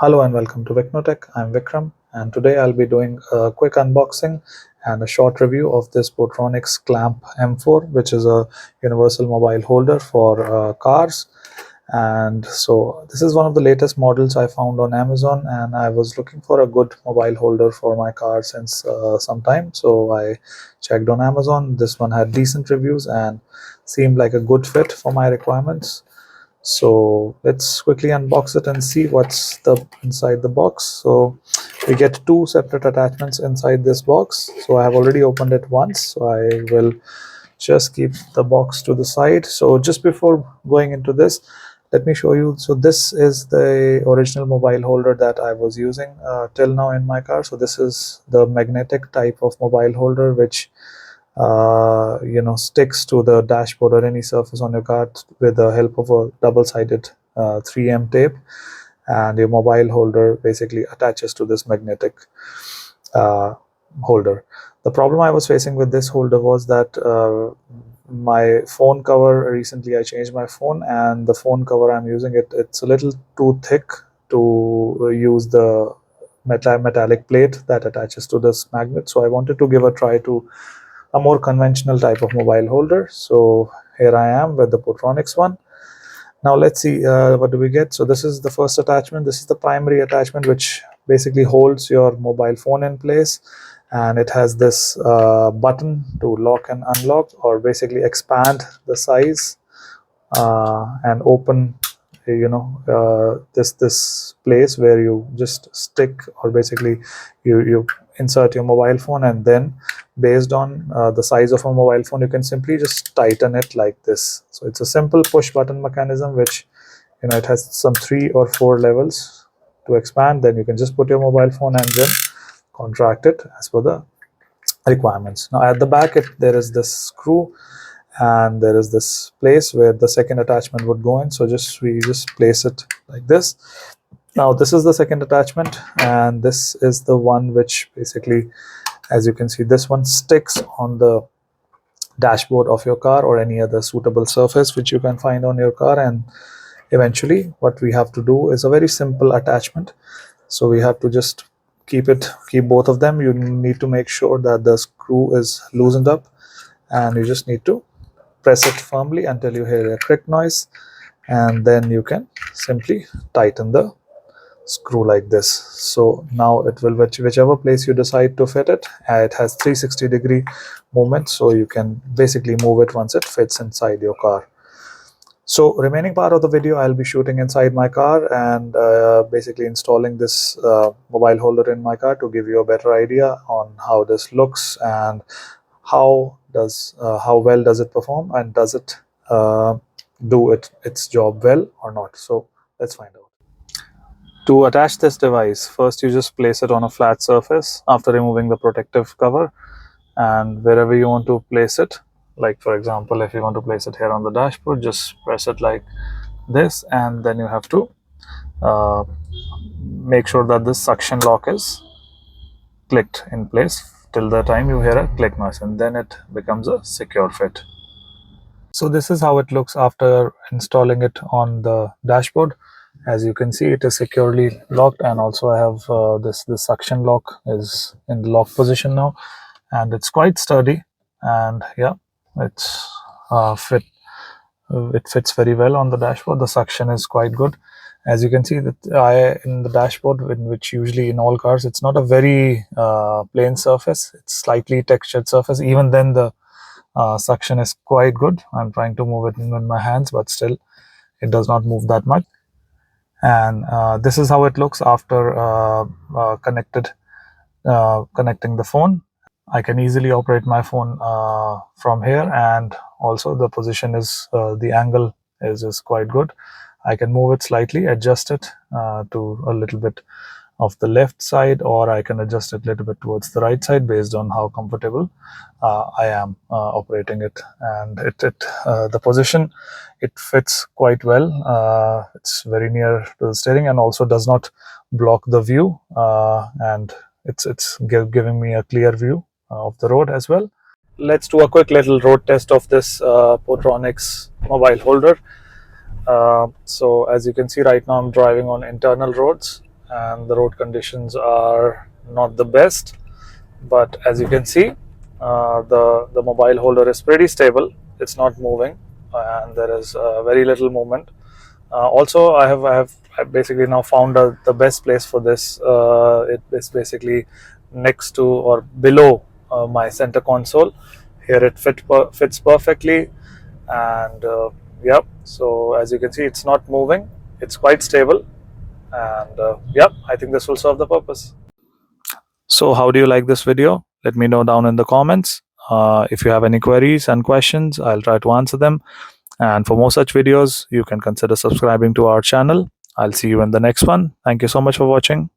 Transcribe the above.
Hello and welcome to Viknotech. I'm Vikram, and today I'll be doing a quick unboxing and a short review of this Portronics Clamp M4, which is a universal mobile holder for cars. And so this is one of the latest models I found on Amazon, and I was looking for a good mobile holder for my car since some time. So I checked on Amazon. This one had decent reviews and seemed like a good fit for my requirements. So let's quickly unbox it and see what's the inside the box. So we get two separate attachments inside this box. So I have already opened it once, so I will just keep the box to the side. So just before going into this, let me show you. So this is the original mobile holder that I was using till now in my car. So this is the magnetic type of mobile holder which sticks to the dashboard or any surface on your car with the help of a double-sided 3M tape, and your mobile holder basically attaches to this magnetic holder. The problem I was facing with this holder was that my phone cover, recently I changed my phone, and the phone cover I'm using, it's a little too thick to use the metallic plate that attaches to this magnet. So I wanted to give a try to a more conventional type of mobile holder. So here I am with the Portronics one. Now let's see what do we get. So this is the first attachment. This is the primary attachment which basically holds your mobile phone in place, and it has this button to lock and unlock, or basically expand the size and open this place where you just stick, or basically you insert your mobile phone, and then based on the size of a mobile phone you can simply just tighten it like this. So it's a simple push button mechanism which it has some 3 or 4 levels to expand. Then you can just put your mobile phone and then contract it as per the requirements. Now at the back there is this screw, and there is this place where the second attachment would go in. So we just place it like this. Now this is the second attachment, and this is the one which basically, as you can see, this one sticks on the dashboard of your car or any other suitable surface which you can find on your car. And eventually what we have to do is a very simple attachment. So we have to just keep both of them. You need to make sure that the screw is loosened up, and you just need to press it firmly until you hear a click noise, and then you can simply tighten the screw like this. So now it will, whichever place you decide to fit it, it has 360-degree movement, so you can basically move it once it fits inside your car. So remaining part of the video I'll be shooting inside my car and basically installing this mobile holder in my car to give you a better idea on how this looks and how well does it perform, and does it do its job well or not. So let's find out. To attach this device, first you just place it on a flat surface after removing the protective cover, and wherever you want to place it, like for example if you want to place it here on the dashboard, just press it like this, and then you have to make sure that this suction lock is clicked in place till the time you hear a click noise, and then it becomes a secure fit. So this is how it looks after installing it on the dashboard. As you can see, it is securely locked, and also I have this suction lock is in the lock position now, and it's quite sturdy, and yeah, it's it fits very well on the dashboard. The suction is quite good. As you can see that in the dashboard, which usually in all cars, it's not a very plain surface, it's slightly textured surface. Even then the suction is quite good. I'm trying to move it in my hands, but still it does not move that much. And this is how it looks after connecting the phone. I can easily operate my phone from here, and also the position is the angle is quite good. I can move it slightly, adjust it to a little bit of the left side, or I can adjust it a little bit towards the right side based on how comfortable I am operating it. And the position, it fits quite well. It's very near to the steering and also does not block the view, and it's giving me a clear view of the road as well. Let's do a quick little road test of this Portronics mobile holder. So as you can see, right now I'm driving on internal roads, and the road conditions are not the best, but as you can see, the mobile holder is pretty stable. It's not moving, and there is very little movement. Also, I basically now found the best place for this. It is basically next to or below my center console. Here it fits perfectly, and yep. So as you can see, it's not moving. It's quite stable, and yep. I think this will serve the purpose. So how do you like this video? Let me know down in the comments. If you have any queries and questions, I'll try to answer them. And for more such videos, you can consider subscribing to our channel. I'll see you in the next one. Thank you so much for watching.